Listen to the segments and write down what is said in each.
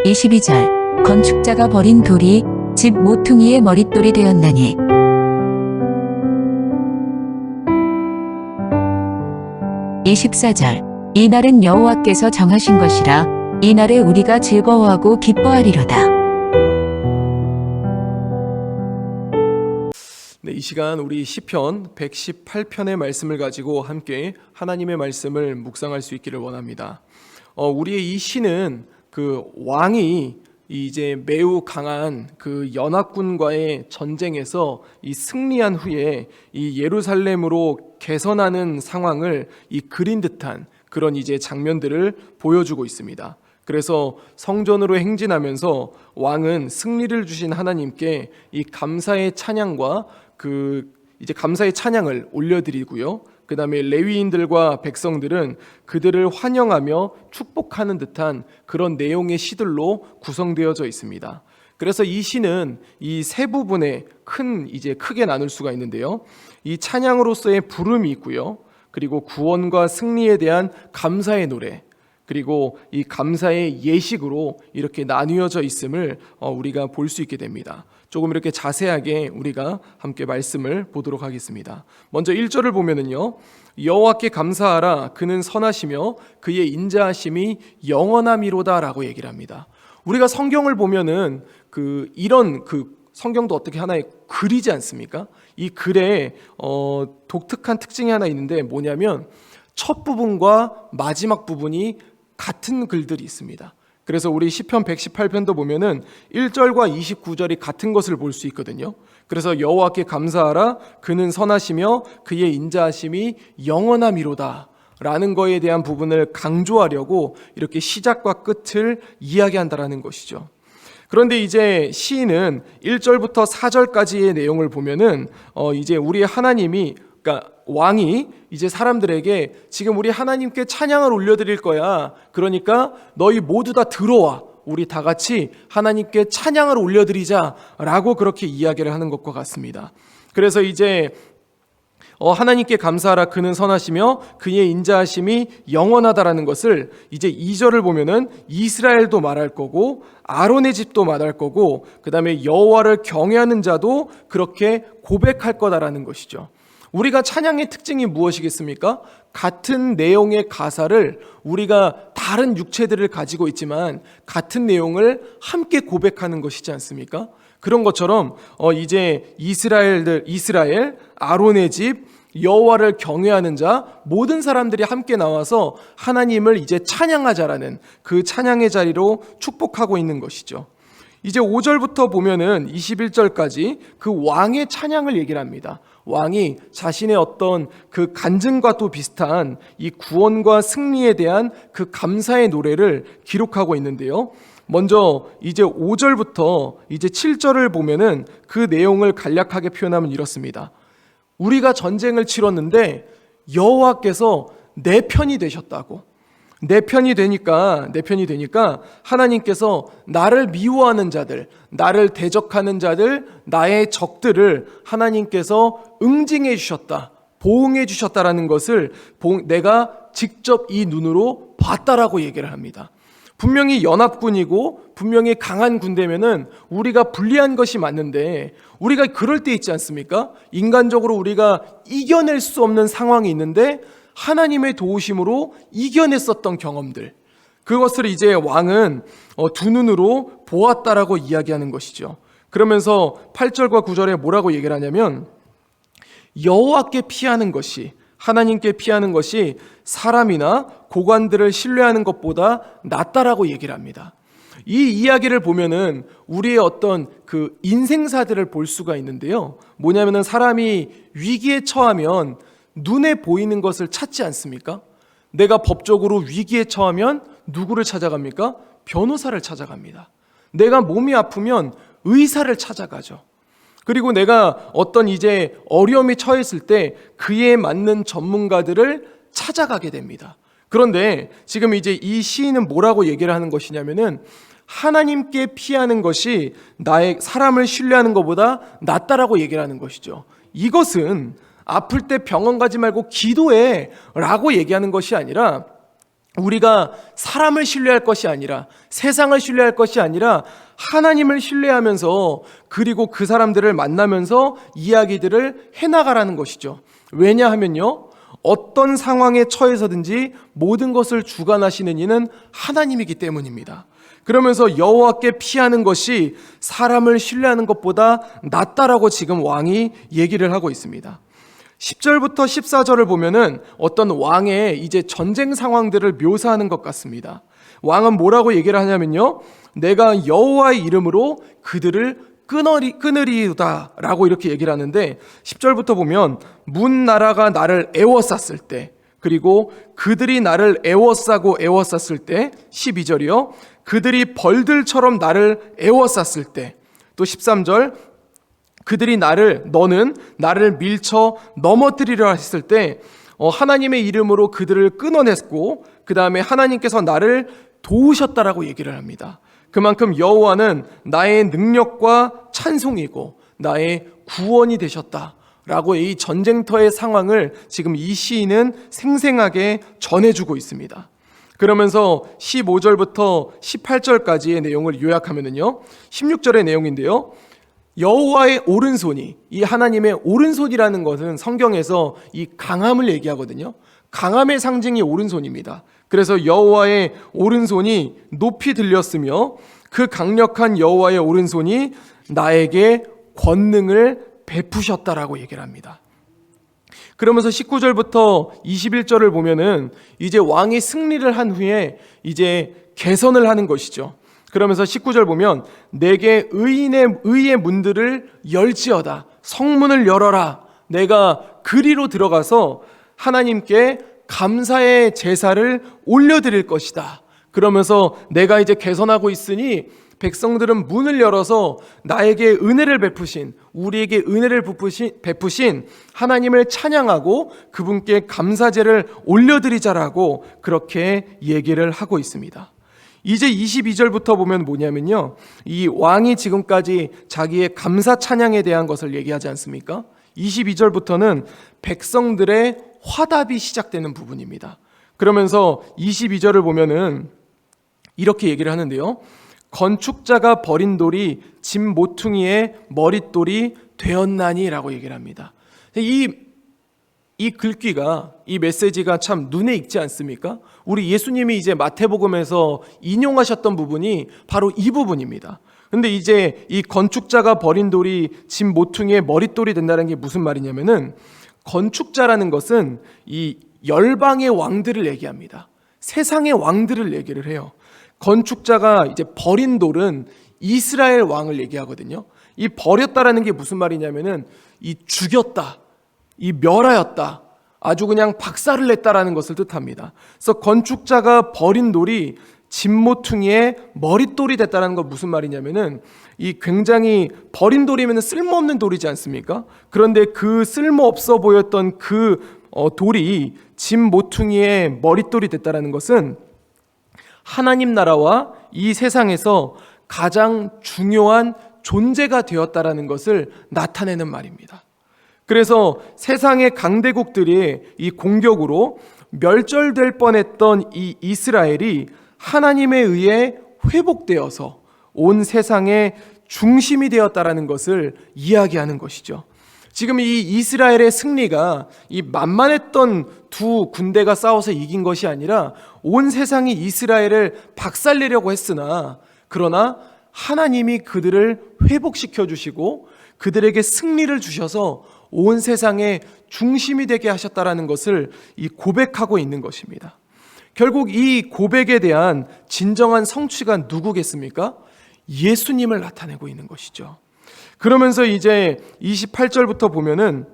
22절 건축자가 버린 돌이 집 모퉁이의 머릿돌이 되었나니. 24절 이 날은 여호와께서 정하신 것이라 이 날에 우리가 즐거워하고 기뻐하리로다. 네, 이 시간 우리 시편 118편의 말씀을 가지고 함께 하나님의 말씀을 묵상할 수 있기를 원합니다. 우리의 이 시는 그 왕이 이제 매우 강한 그 연합군과의 전쟁에서 이 승리한 후에 이 예루살렘으로 개선하는 상황을 이 그린 듯한 그런 이제 장면들을 보여주고 있습니다. 그래서 성전으로 행진하면서 왕은 승리를 주신 하나님께 이 감사의 찬양과 이제 감사의 찬양을 올려드리고요. 그 다음에 레위인들과 백성들은 그들을 환영하며 축복하는 듯한 그런 내용의 시들로 구성되어져 있습니다. 그래서 이 시는 이 세 부분에 크게 나눌 수가 있는데요. 이 찬양으로서의 부름이 있고요. 그리고 구원과 승리에 대한 감사의 노래, 그리고 이 감사의 예식으로 이렇게 나뉘어져 있음을 우리가 볼 수 있게 됩니다. 조금 이렇게 자세하게 우리가 함께 말씀을 보도록 하겠습니다. 먼저 1절을 보면은요, 여호와께 감사하라 그는 선하시며 그의 인자하심이 영원함이로다 라고 얘기를 합니다. 우리가 성경을 보면은 이런 성경도 어떻게 하나의 글이지 않습니까? 이 글에 독특한 특징이 하나 있는데 뭐냐면 첫 부분과 마지막 부분이 같은 글들이 있습니다. 그래서 우리 시편 118편도 보면은 1절과 29절이 같은 것을 볼 수 있거든요. 그래서 여호와께 감사하라 그는 선하시며 그의 인자하심이 영원함이로다 라는 거에 대한 부분을 강조하려고 이렇게 시작과 끝을 이야기한다라는 것이죠. 그런데 이제 시인은 1절부터 4절까지의 내용을 보면은 이제 우리 하나님이, 그러니까 왕이 이제 사람들에게 지금 우리 하나님께 찬양을 올려드릴 거야. 그러니까 너희 모두 다 들어와. 우리 다 같이 하나님께 찬양을 올려드리자 라고 그렇게 이야기를 하는 것과 같습니다. 그래서 이제 하나님께 감사하라 그는 선하시며 그의 인자하심이 영원하다라는 것을 이제 2절을 보면은 이스라엘도 말할 거고 아론의 집도 말할 거고 그 다음에 여호와를 경외하는 자도 그렇게 고백할 거다라는 것이죠. 우리가 찬양의 특징이 무엇이겠습니까? 같은 내용의 가사를 우리가 다른 육체들을 가지고 있지만 같은 내용을 함께 고백하는 것이지 않습니까? 그런 것처럼 이제 이스라엘, 아론의 집, 여호와를 경외하는 자 모든 사람들이 함께 나와서 하나님을 이제 찬양하자라는 그 찬양의 자리로 축복하고 있는 것이죠. 이제 5절부터 보면은 21절까지 그 왕의 찬양을 얘기를 합니다. 왕이 자신의 어떤 그 간증과 또 비슷한 이 구원과 승리에 대한 그 감사의 노래를 기록하고 있는데요. 먼저 이제 5절부터 이제 7절을 보면은 그 내용을 간략하게 표현하면 이렇습니다. 우리가 전쟁을 치렀는데 여호와께서 내 편이 되셨다고. 내 편이 되니까 하나님께서 나를 미워하는 자들, 나를 대적하는 자들, 나의 적들을 하나님께서 응징해 주셨다, 보응해 주셨다라는 것을 내가 직접 이 눈으로 봤다라고 얘기를 합니다. 분명히 연합군이고 분명히 강한 군대면은 우리가 불리한 것이 맞는데 우리가 그럴 때 있지 않습니까? 인간적으로 우리가 이겨낼 수 없는 상황이 있는데 하나님의 도우심으로 이겨냈었던 경험들, 그것을 이제 왕은 두 눈으로 보았다라고 이야기하는 것이죠. 그러면서 8절과 9절에 뭐라고 얘기를 하냐면 여호와께 피하는 것이, 하나님께 피하는 것이 사람이나 고관들을 신뢰하는 것보다 낫다라고 얘기를 합니다. 이 이야기를 보면은 우리의 어떤 그 인생사들을 볼 수가 있는데요. 뭐냐면은 사람이 위기에 처하면 눈에 보이는 것을 찾지 않습니까? 내가 법적으로 위기에 처하면 누구를 찾아갑니까? 변호사를 찾아갑니다. 내가 몸이 아프면 의사를 찾아가죠. 그리고 내가 어떤 이제 어려움에 처했을 때 그에 맞는 전문가들을 찾아가게 됩니다. 그런데 지금 이제 이 시인은 뭐라고 얘기를 하는 것이냐면은 하나님께 피하는 것이 나의 사람을 신뢰하는 것보다 낫다라고 얘기를 하는 것이죠. 이것은 아플 때 병원 가지 말고 기도해 라고 얘기하는 것이 아니라 우리가 사람을 신뢰할 것이 아니라, 세상을 신뢰할 것이 아니라 하나님을 신뢰하면서, 그리고 그 사람들을 만나면서 이야기들을 해나가라는 것이죠. 왜냐하면요, 어떤 상황에 처해서든지 모든 것을 주관하시는 이는 하나님이기 때문입니다. 그러면서 여호와께 피하는 것이 사람을 신뢰하는 것보다 낫다라고 지금 왕이 얘기를 하고 있습니다. 10절부터 14절을 보면은 어떤 왕의 이제 전쟁 상황들을 묘사하는 것 같습니다. 왕은 뭐라고 얘기를 하냐면요, 내가 여호와의 이름으로 그들을 끊으리우다 라고 이렇게 얘기를 하는데, 10절부터 보면 문 나라가 나를 애워쌌을 때, 그리고 그들이 나를 애워쌌을 때, 12절이요, 그들이 벌들처럼 나를 애워쌌을 때, 또 13절, 그들이 너는 나를 밀쳐 넘어뜨리려 했을 때 하나님의 이름으로 그들을 끊어냈고, 그 다음에 하나님께서 나를 도우셨다라고 얘기를 합니다. 그만큼 여호와는 나의 능력과 찬송이고 나의 구원이 되셨다라고 이 전쟁터의 상황을 지금 이 시인은 생생하게 전해주고 있습니다. 그러면서 15절부터 18절까지의 내용을 요약하면요, 16절의 내용인데요, 여호와의 오른손이, 이 하나님의 오른손이라는 것은 성경에서 이 강함을 얘기하거든요. 강함의 상징이 오른손입니다. 그래서 여호와의 오른손이 높이 들렸으며 그 강력한 여호와의 오른손이 나에게 권능을 베푸셨다라고 얘기를 합니다. 그러면서 19절부터 21절을 보면은 이제 왕이 승리를 한 후에 이제 개선을 하는 것이죠. 그러면서 19절 보면 내게 의의 문들을 열지어다, 성문을 열어라, 내가 그리로 들어가서 하나님께 감사의 제사를 올려드릴 것이다. 그러면서 내가 이제 개선하고 있으니 백성들은 문을 열어서 나에게 은혜를 베푸신, 우리에게 은혜를 베푸신 하나님을 찬양하고 그분께 감사제를 올려드리자라고 그렇게 얘기를 하고 있습니다. 이제 22절부터 보면 뭐냐면요, 이 왕이 지금까지 자기의 감사 찬양에 대한 것을 얘기하지 않습니까? 22절부터는 백성들의 화답이 시작되는 부분입니다. 그러면서 22절을 보면은 이렇게 얘기를 하는데요, 건축자가 버린 돌이 집 모퉁이의 머릿돌이 되었나니 라고 얘기를 합니다. 이 글귀가, 이 메시지가 참 눈에 익지 않습니까? 우리 예수님이 이제 마태복음에서 인용하셨던 부분이 바로 이 부분입니다. 근데 이제 이 건축자가 버린 돌이 집 모퉁이의 머릿돌이 된다는 게 무슨 말이냐면은, 건축자라는 것은 이 열방의 왕들을 얘기합니다. 세상의 왕들을 얘기를 해요. 건축자가 이제 버린 돌은 이스라엘 왕을 얘기하거든요. 이 버렸다라는 게 무슨 말이냐면은 이 죽였다, 이 멸하였다, 아주 그냥 박살을 냈다라는 것을 뜻합니다. 그래서 건축자가 버린 돌이 집 모퉁이의 머릿돌이 됐다는 건 무슨 말이냐면은, 이 굉장히 버린 돌이면 쓸모없는 돌이지 않습니까? 그런데 그 쓸모없어 보였던 그 돌이 집 모퉁이의 머릿돌이 됐다는 것은 하나님 나라와 이 세상에서 가장 중요한 존재가 되었다라는 것을 나타내는 말입니다. 그래서 세상의 강대국들이 이 공격으로 멸절될 뻔했던 이 이스라엘이 하나님에 의해 회복되어서 온 세상의 중심이 되었다라는 것을 이야기하는 것이죠. 지금 이 이스라엘의 승리가 이 만만했던 두 군대가 싸워서 이긴 것이 아니라 온 세상이 이스라엘을 박살내려고 했으나, 그러나 하나님이 그들을 회복시켜 주시고 그들에게 승리를 주셔서 온 세상의 중심이 되게 하셨다라는 것을 이 고백하고 있는 것입니다. 결국 이 고백에 대한 진정한 성취가 누구겠습니까? 예수님을 나타내고 있는 것이죠. 그러면서 이제 28절부터 보면은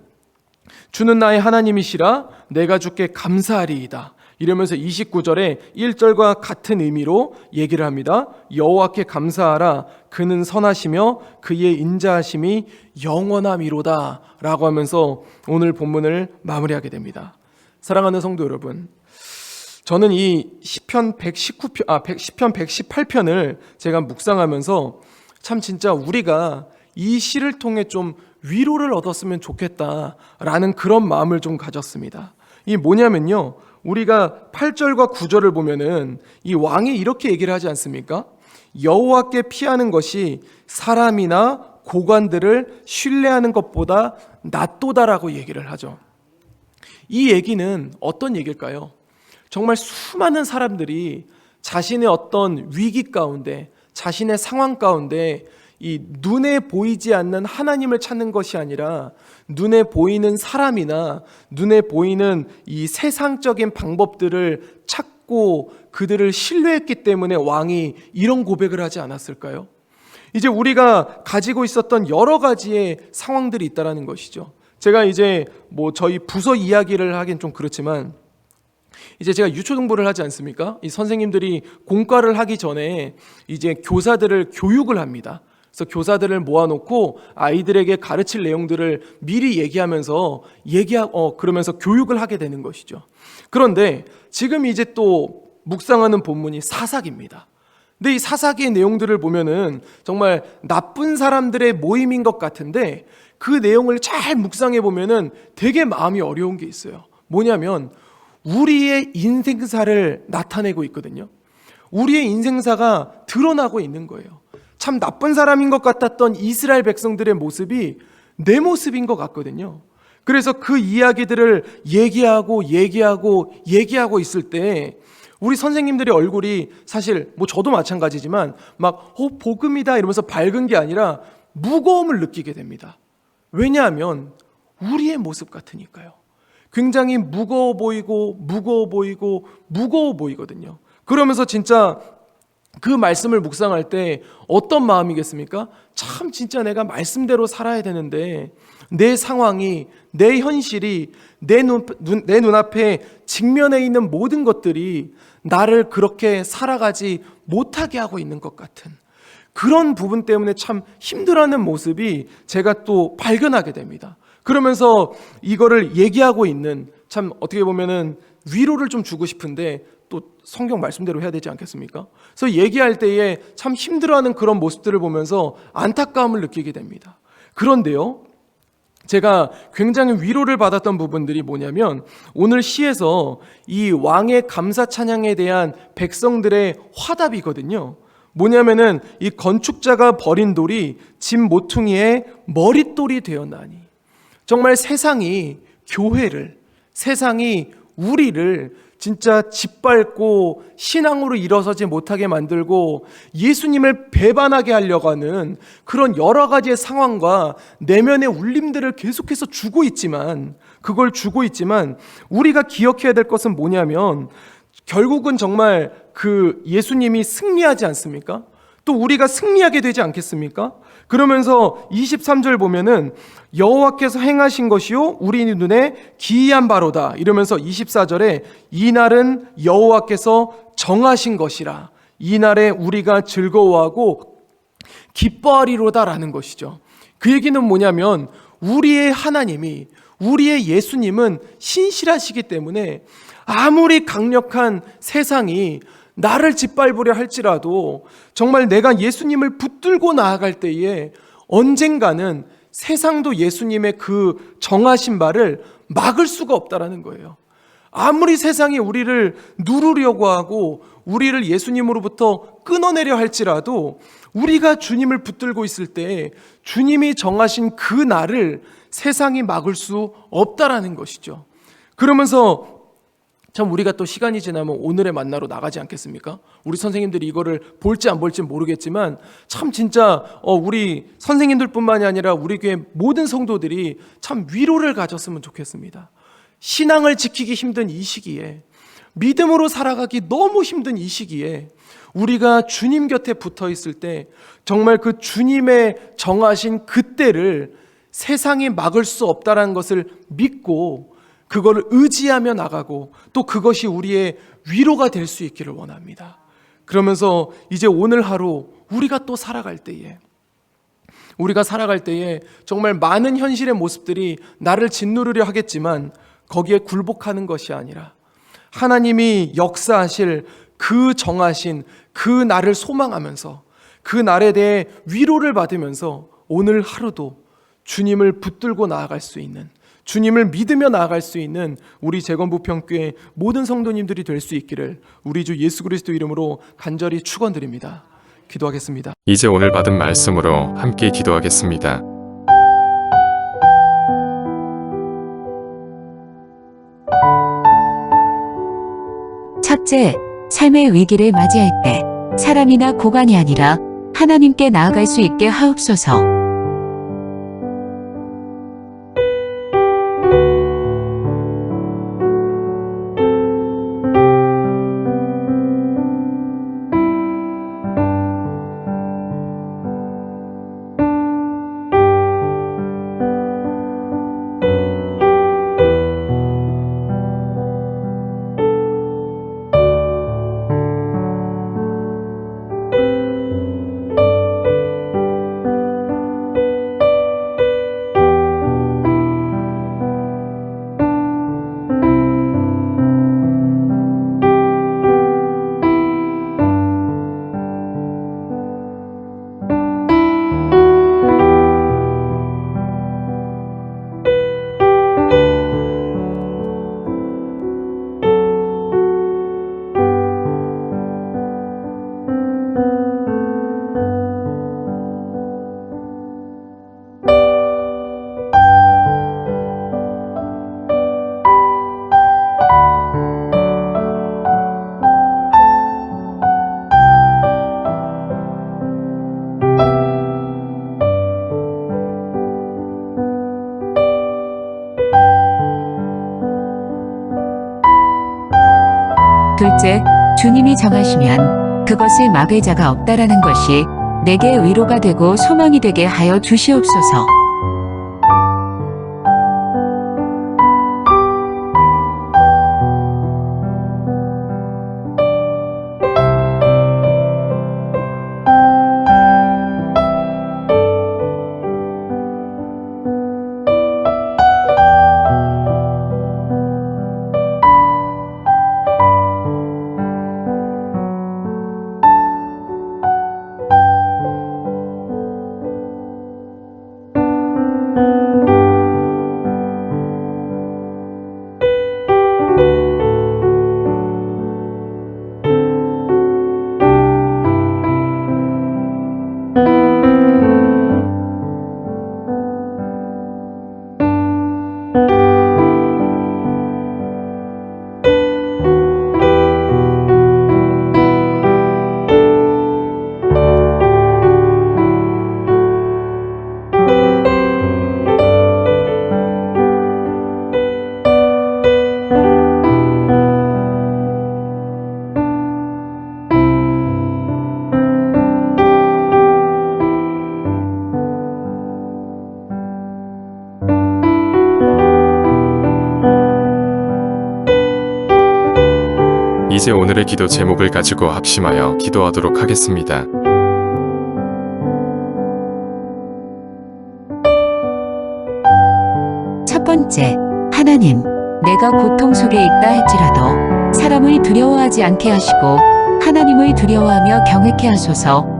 주는 나의 하나님이시라 내가 주께 감사하리이다, 이러면서 29절에 1절과 같은 의미로 얘기를 합니다. 여호와께 감사하라, 그는 선하시며 그의 인자하심이 영원함이로다 라고 하면서 오늘 본문을 마무리하게 됩니다. 사랑하는 성도 여러분, 저는 이 시편 118편을 제가 묵상하면서 참 진짜 우리가 이 시를 통해 좀 위로를 얻었으면 좋겠다라는 그런 마음을 좀 가졌습니다. 이 뭐냐면요, 우리가 8절과 9절을 보면은 이 왕이 이렇게 얘기를 하지 않습니까? 여호와께 피하는 것이 사람이나 고관들을 신뢰하는 것보다 낫도다라고 얘기를 하죠. 이 얘기는 어떤 얘기일까요? 정말 수많은 사람들이 자신의 어떤 위기 가운데, 자신의 상황 가운데 이 눈에 보이지 않는 하나님을 찾는 것이 아니라 눈에 보이는 사람이나 눈에 보이는 이 세상적인 방법들을 찾고 그들을 신뢰했기 때문에 왕이 이런 고백을 하지 않았을까요? 이제 우리가 가지고 있었던 여러 가지의 상황들이 있다라는 것이죠. 제가 이제 저희 부서 이야기를 하긴 좀 그렇지만 이제 제가 유초등부를 하지 않습니까? 이 선생님들이 공과를 하기 전에 이제 교사들을 교육을 합니다. 그래서 교사들을 모아놓고 아이들에게 가르칠 내용들을 미리 얘기하면서 그러면서 교육을 하게 되는 것이죠. 그런데 지금 이제 또 묵상하는 본문이 사사기입니다. 근데 이 사사기의 내용들을 보면은 정말 나쁜 사람들의 모임인 것 같은데 그 내용을 잘 묵상해 보면은 되게 마음이 어려운 게 있어요. 뭐냐면 우리의 인생사를 나타내고 있거든요. 우리의 인생사가 드러나고 있는 거예요. 참 나쁜 사람인 것 같았던 이스라엘 백성들의 모습이 내 모습인 것 같거든요. 그래서 그 이야기들을 얘기하고 있을 때 우리 선생님들의 얼굴이 사실 저도 마찬가지지만 막 복음이다 이러면서 밝은 게 아니라 무거움을 느끼게 됩니다. 왜냐하면 우리의 모습 같으니까요. 굉장히 무거워 보이거든요. 그러면서 진짜 그 말씀을 묵상할 때 어떤 마음이겠습니까? 참 진짜 내가 말씀대로 살아야 되는데 내 상황이, 내 현실이, 내 눈앞에 직면해 있는 모든 것들이 나를 그렇게 살아가지 못하게 하고 있는 것 같은 그런 부분 때문에 참 힘들어하는 모습이 제가 또 발견하게 됩니다. 그러면서 이거를 얘기하고 있는 참 어떻게 보면은 위로를 좀 주고 싶은데 또 성경 말씀대로 해야 되지 않겠습니까? 그래서 얘기할 때에 참 힘들어하는 그런 모습들을 보면서 안타까움을 느끼게 됩니다. 그런데요, 제가 굉장히 위로를 받았던 부분들이 뭐냐면 오늘 시에서 이 왕의 감사 찬양에 대한 백성들의 화답이거든요. 뭐냐면은 이 건축자가 버린 돌이 집 모퉁이의 머릿돌이 되었나니, 정말 세상이 교회를, 세상이 우리를 진짜 짓밟고 신앙으로 일어서지 못하게 만들고 예수님을 배반하게 하려고 하는 그런 여러 가지의 상황과 내면의 울림들을 계속해서 그걸 주고 있지만 우리가 기억해야 될 것은 뭐냐면 결국은 정말 그 예수님이 승리하지 않습니까? 또 우리가 승리하게 되지 않겠습니까? 그러면서 23절 보면은 여호와께서 행하신 것이요 우리 눈에 기이한 바로다 이러면서 24절에 이날은 여호와께서 정하신 것이라 이날에 우리가 즐거워하고 기뻐하리로다라는 것이죠. 그 얘기는 뭐냐면 우리의 하나님이, 우리의 예수님은 신실하시기 때문에 아무리 강력한 세상이 나를 짓밟으려 할지라도 정말 내가 예수님을 붙들고 나아갈 때에 언젠가는 세상도 예수님의 그 정하신 바를 막을 수가 없다라는 거예요. 아무리 세상이 우리를 누르려고 하고 우리를 예수님으로부터 끊어내려 할지라도 우리가 주님을 붙들고 있을 때 주님이 정하신 그 날을 세상이 막을 수 없다라는 것이죠. 그러면서 참 우리가 또 시간이 지나면 오늘의 만나로 나가지 않겠습니까? 우리 선생님들이 이거를 볼지 안 볼지 모르겠지만 참 진짜 우리 선생님들뿐만이 아니라 우리 교회 모든 성도들이 참 위로를 가졌으면 좋겠습니다. 신앙을 지키기 힘든 이 시기에, 믿음으로 살아가기 너무 힘든 이 시기에 우리가 주님 곁에 붙어 있을 때 정말 그 주님의 정하신 그때를 세상이 막을 수 없다는 것을 믿고 그거를 의지하며 나가고 또 그것이 우리의 위로가 될 수 있기를 원합니다. 그러면서 이제 오늘 하루 우리가 또 살아갈 때에 정말 많은 현실의 모습들이 나를 짓누르려 하겠지만 거기에 굴복하는 것이 아니라 하나님이 역사하실 그 정하신 그 날을 소망하면서 그 날에 대해 위로를 받으면서 오늘 하루도 주님을 붙들고 나아갈 수 있는, 주님을 믿으며 나아갈 수 있는 우리 재건부평교회 모든 성도님들이 될 수 있기를 우리 주 예수 그리스도 이름으로 간절히 축원드립니다. 기도하겠습니다. 이제 오늘 받은 말씀으로 함께 기도하겠습니다. 첫째, 삶의 위기를 맞이할 때 사람이나 고관이 아니라 하나님께 나아갈 수 있게 하옵소서. 둘째, 주님이 정하시면 그것을 막을 자가 없다라는 것이 내게 위로가 되고 소망이 되게 하여 주시옵소서. 이제 오늘의 기도 제목을 가지고 합심하여 기도하도록 하겠습니다. 첫 번째, 하나님, 내가 고통 속에 있다 할지라도 사람을 두려워하지 않게 하시고 하나님을 두려워하며 경외케 하소서.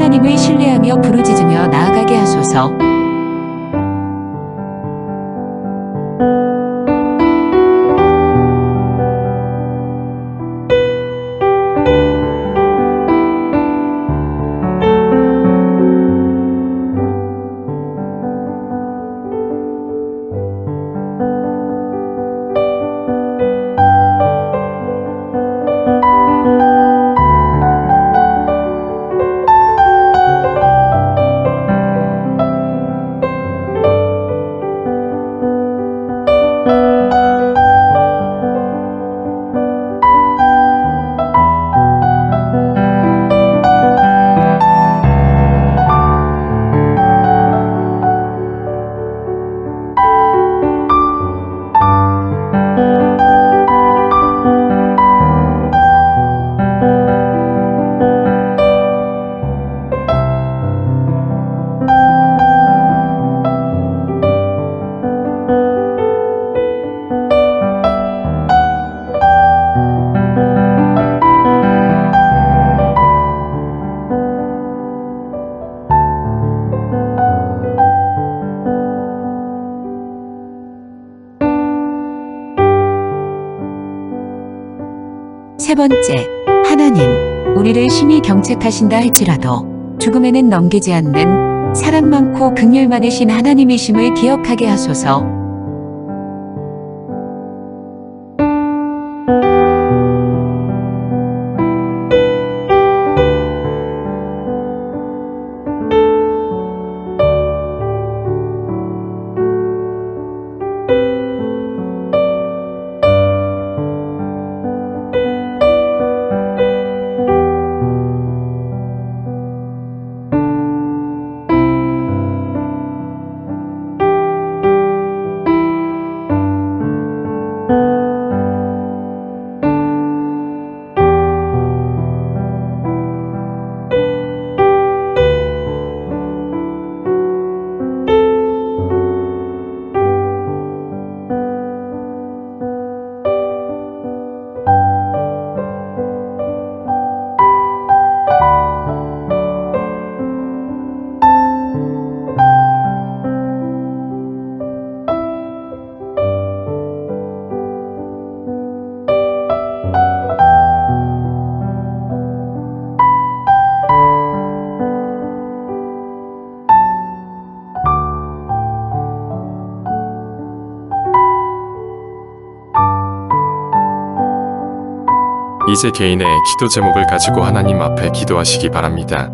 하나님을 신뢰하며 부르짖으며 나아가게 하소서. 세 번째, 하나님, 우리를 심히 경책하신다 할지라도 죽음에는 넘기지 않는 사랑 많고 긍휼 많으신 하나님이심을 기억하게 하소서. 이제 개인의 기도 제목을 가지고 하나님 앞에 기도하시기 바랍니다.